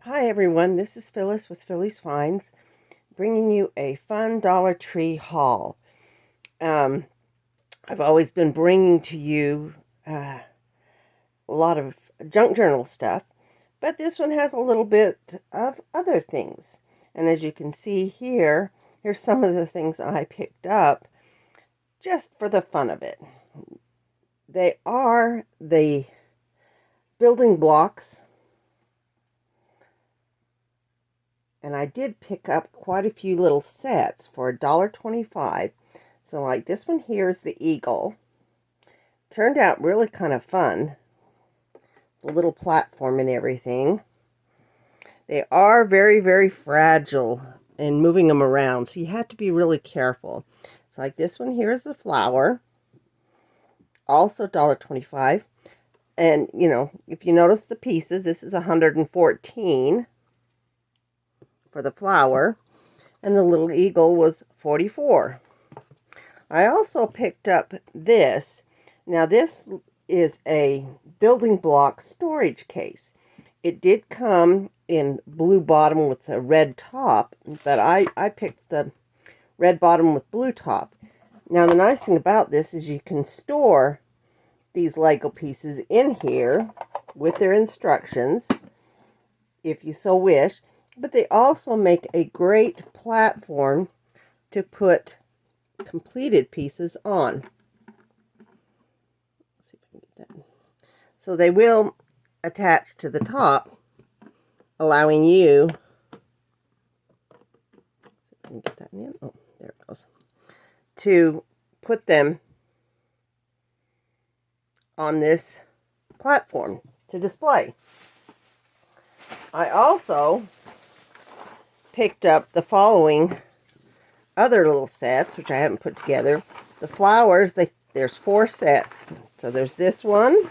Hi everyone, this is Phyllis with Phyllis Finds, bringing you a fun Dollar Tree haul. I've always been bringing to you a lot of junk journal stuff, but this one has a little bit of other things. And as you can see here, here's some of the things I picked up just for the fun of it. They are the building blocks. And I did pick up quite a few little sets for $1.25. So like this one here is the eagle. Turned out really kind of fun. The little platform and everything. They are very, very fragile in moving them around. So you have to be really careful. So like this one here is the flower. Also $1.25. And you know, if you notice the pieces, this is 114 for the flower. And the little eagle was 44. I also picked up this. Now this is a building block storage case. It did come in blue bottom with a red top, but I picked the red bottom with blue top. Now the nice thing about this is you can store these Lego pieces in here with their instructions if you so wish, but they also make a great platform to put completed pieces on. Let's see if I can get that. So they will attach to the top, allowing you, I can get that in. Oh, there it goes. To put them on this platform to display. I also picked up the following other little sets, which I haven't put together. The flowers, there's 4 sets. So there's this one.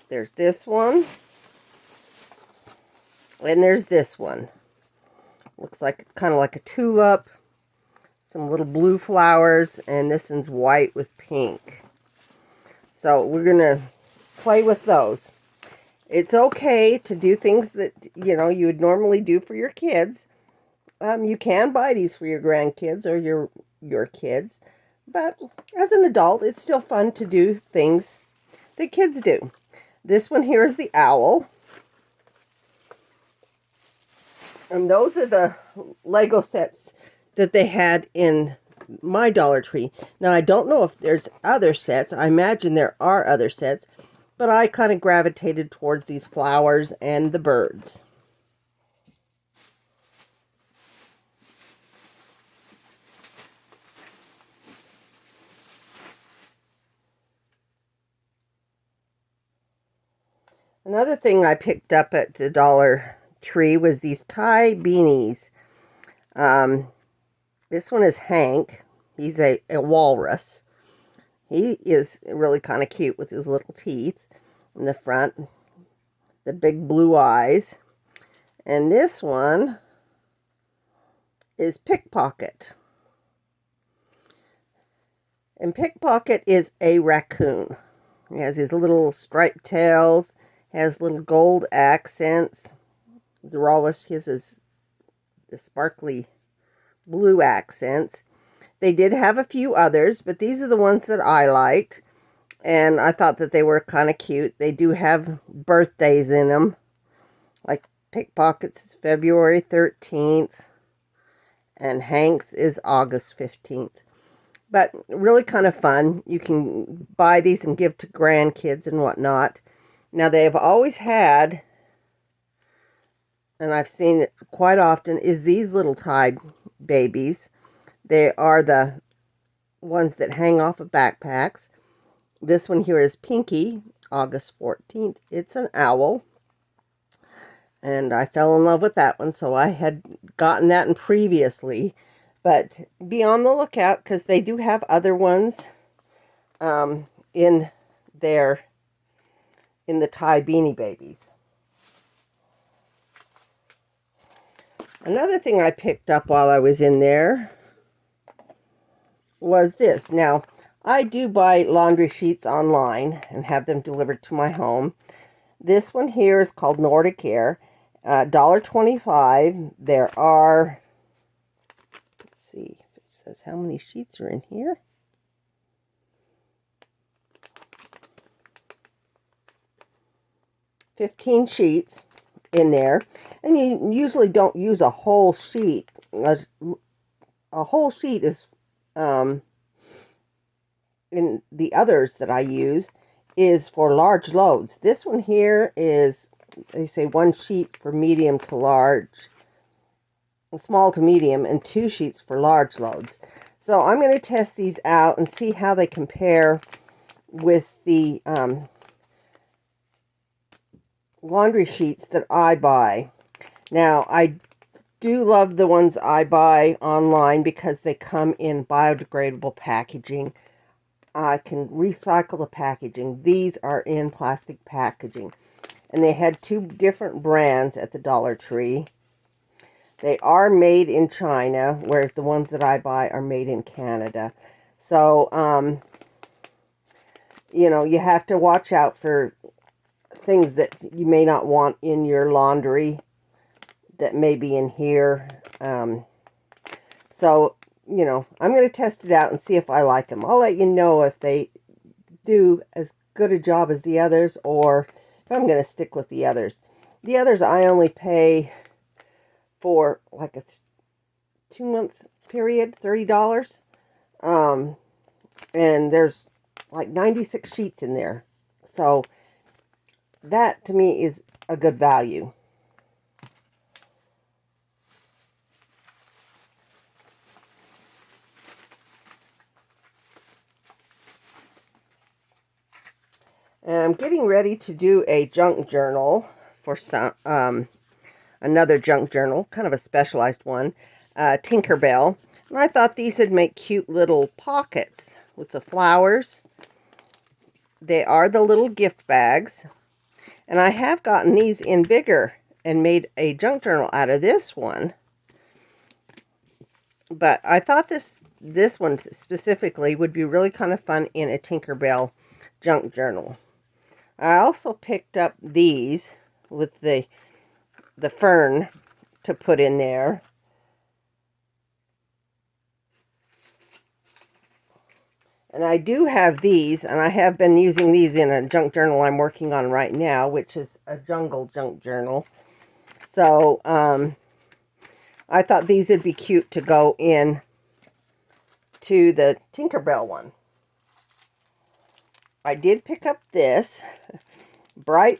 There's this one. And there's this one. Looks like kind of like a tulip. Some little blue flowers. And this one's white with pink. So we're going to play with those. It's okay to do things that, you know, you would normally do for your kids. You can buy these for your grandkids or your kids, but as an adult, it's still fun to do things that kids do. This one here is the owl, and those are the Lego sets that they had in my Dollar Tree. Now, I don't know if there's other sets. I imagine there are other sets, but I kind of gravitated towards these flowers and the birds. Another thing I picked up at the Dollar Tree was these tie beanies. This one is Hank. He's a walrus. He is really kind of cute with his little teeth in the front, the big blue eyes. And this one is Pickpocket. And Pickpocket is a raccoon. He has his little striped tails, has little gold accents. The rawest his is the sparkly blue accents. They did have a few others, but these are the ones that I liked. And I thought that they were kind of cute. They do have birthdays in them. Like Pickpocket's is February 13th. And Hank's is August 15th. But really kind of fun. You can buy these and give to grandkids and whatnot. Now, they have always had, and I've seen it quite often, is these little Tide babies. They are the ones that hang off of backpacks. This one here is Pinky, August 14th. It's an owl. And I fell in love with that one, so I had gotten that one previously. But be on the lookout, because they do have other ones in the Tie Beanie Babies. Another thing I picked up while I was in there was this. Now, I do buy laundry sheets online and have them delivered to my home. This one here is called Nordic Air, $1.25. There are, let's see if it says how many sheets are in here. $15 sheets in there, and you usually don't use a whole sheet. A whole sheet is, in the others that I use, is for large loads. This one here is, they say 1 sheet for medium to large, small to medium, and 2 sheets for large loads. So I'm going to test these out and see how they compare with the laundry sheets that I buy. Now, I do love the ones I buy online because they come in biodegradable packaging. I can recycle the packaging. These are in plastic packaging. And they had 2 different brands at the Dollar Tree. They are made in China, whereas the ones that I buy are made in Canada. So, you know, you have to watch out for things that you may not want in your laundry that may be in here. So, you know, I'm going to test it out and see if I like them. I'll let you know if they do as good a job as the others, or if I'm going to stick with the others. The others I only pay for like a 2-month period, $30. And there's like 96 sheets in there. So that to me is a good value. And I'm getting ready to do a junk journal for some another junk journal, kind of a specialized one, Tinkerbell. And I thought these would make cute little pockets with the flowers. They are the little gift bags. And I have gotten these in bigger and made a junk journal out of this one. But I thought this one specifically would be really kind of fun in a Tinkerbell junk journal. I also picked up these with the fern to put in there. And I do have these, and I have been using these in a junk journal I'm working on right now, which is a jungle junk journal. So, I thought these would be cute to go in to the Tinkerbell one. I did pick up this bright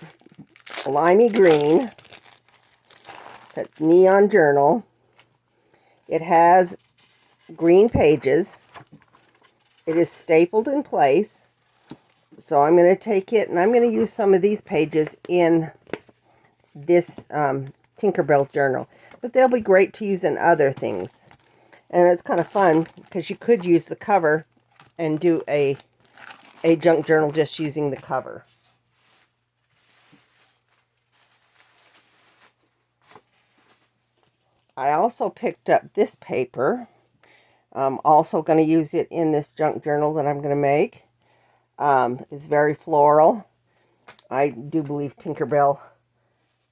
limey green. It's a neon journal. It has green pages. It is stapled in place. So I'm going to take it and I'm going to use some of these pages in this Tinkerbell journal. But they'll be great to use in other things. And it's kind of fun because you could use the cover and do a junk journal just using the cover. I also picked up this paper. I'm also going to use it in this junk journal that I'm going to make. It's very floral. I do believe Tinkerbell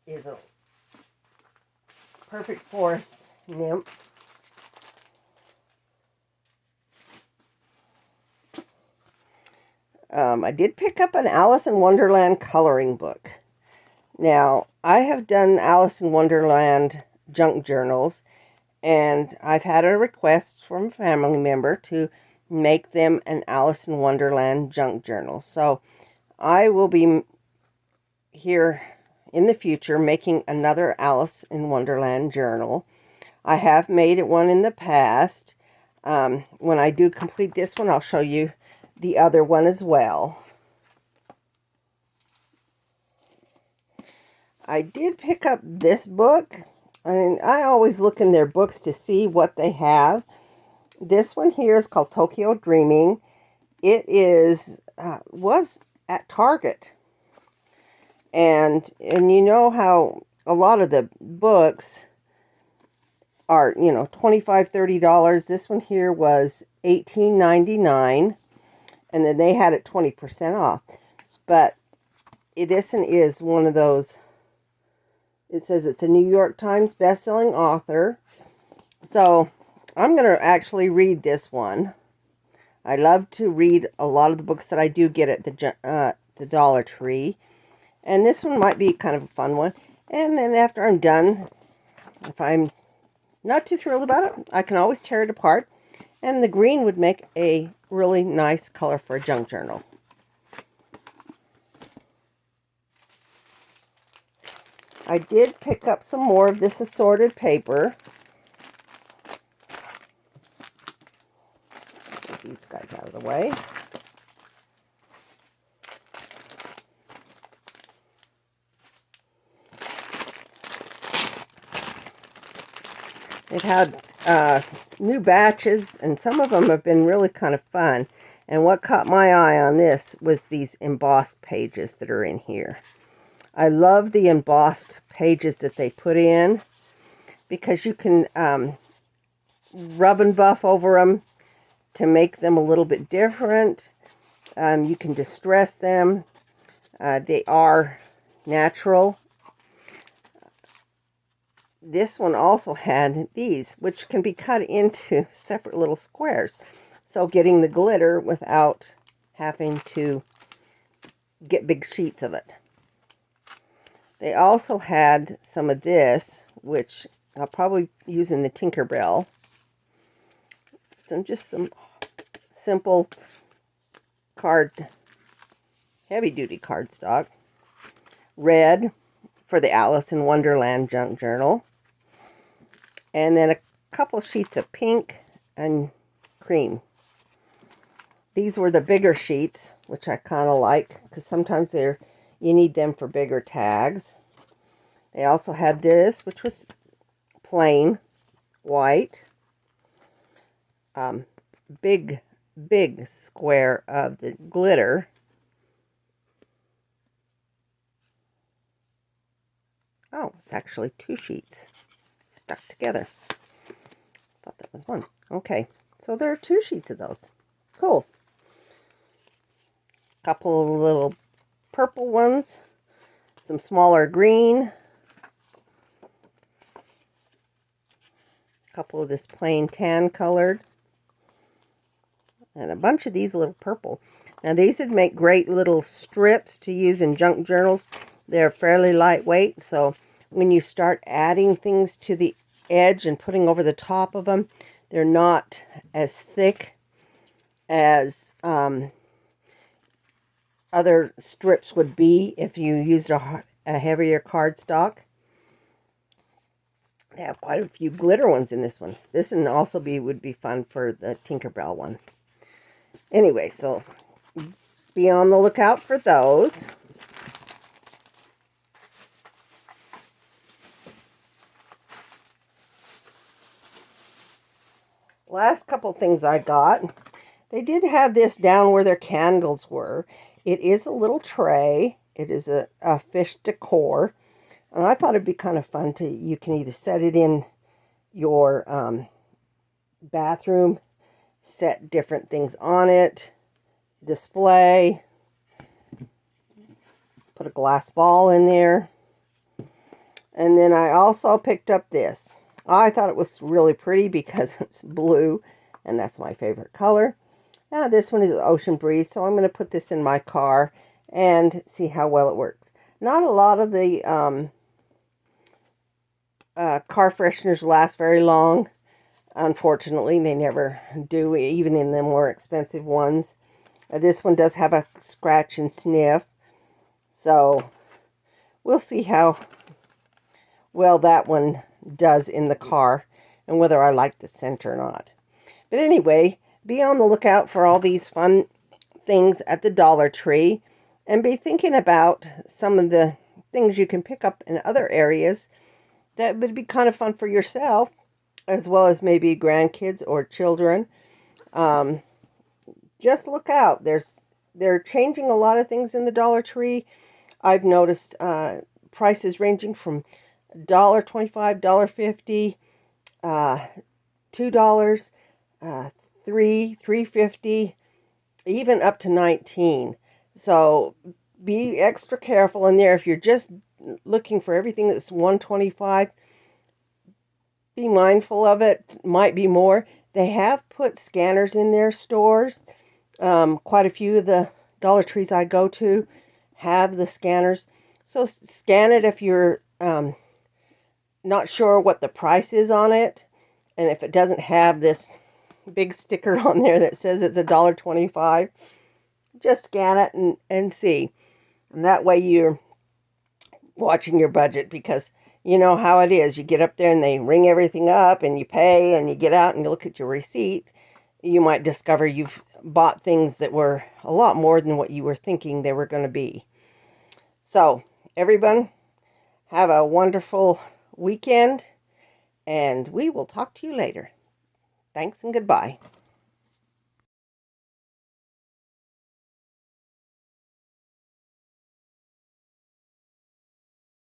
is a perfect forest nymph. I did pick up an Alice in Wonderland coloring book. Now, I have done Alice in Wonderland junk journals, and I've had a request from a family member to make them an Alice in Wonderland junk journal. So I will be here in the future making another Alice in Wonderland journal. I have made one in the past. When I do complete this one, I'll show you the other one as well. I did pick up this book. And I always look in their books to see what they have. This one here is called Tokyo Dreaming. It was at Target. And you know how a lot of the books are, you know, $25, $30. This one here was $18.99. And then they had it 20% off. But this one is one of those, it says it's a New York Times best-selling author. So I'm going to actually read this one. I love to read a lot of the books that I do get at the Dollar Tree. And this one might be kind of a fun one. And then after I'm done, if I'm not too thrilled about it, I can always tear it apart. And the green would make a really nice color for a junk journal. I did pick up some more of this assorted paper. Get these guys out of the way. It had new batches, and some of them have been really kind of fun. And what caught my eye on this was these embossed pages that are in here. I love the embossed pages that they put in, because you can rub and buff over them to make them a little bit different. You can distress them. They are natural. This one also had these, which can be cut into separate little squares. So getting the glitter without having to get big sheets of it. They also had some of this, which I'll probably use in the Tinkerbell. Just some simple heavy-duty cardstock. Red for the Alice in Wonderland junk journal. And then a couple sheets of pink and cream. These were the bigger sheets, which I kind of like, because sometimes you need them for bigger tags. They also had this, which was plain white. Big square of the glitter. Oh, it's actually 2 sheets stuck together. Thought that was one. Okay, so there are 2 sheets of those. Cool. Couple of little purple ones, some smaller green, couple of this plain tan colored, and a bunch of these little purple. Now these would make great little strips to use in junk journals. They're fairly lightweight, so when you start adding things to the edge and putting over the top of them, they're not as thick as other strips would be if you used a heavier cardstock. They have quite a few glitter ones in this one. This one also would be fun for the Tinkerbell one. Anyway, so be on the lookout for those. Last couple things I got. They did have this down where their candles were. It is a little tray. It is a fish decor. And I thought it'd be kind of fun you can either set it in your bathroom, set different things on it, display, put a glass ball in there. And then I also picked up this. I thought it was really pretty because it's blue, and that's my favorite color. Now this one is Ocean Breeze, so I'm going to put this in my car and see how well it works. Not a lot of the car fresheners last very long. Unfortunately, they never do, even in the more expensive ones. This one does have a scratch and sniff, so we'll see how well that one does in the car and whether I like the scent or not. But anyway, be on the lookout for all these fun things at the Dollar Tree, and be thinking about some of the things you can pick up in other areas that would be kind of fun for yourself, as well as maybe grandkids or children. Just look out. They're changing a lot of things in the Dollar Tree. I've noticed prices ranging from $1.25, $1.50, $2, $3.50, even up to $19. So be extra careful in there. If you're just looking for everything that's $1.25, be mindful of it. Might be more. They have put scanners in their stores. Quite a few of the Dollar Trees I go to have the scanners. So scan it if you're not sure what the price is on it. And if it doesn't have this big sticker on there that says it's $1.25, just scan it and see. And that way you're watching your budget, because you know how it is. You get up there and they ring everything up and you pay, and you get out and you look at your receipt. You might discover you've bought things that were a lot more than what you were thinking they were going to be. So, everyone, have a wonderful weekend, and we will talk to you later. Thanks and goodbye.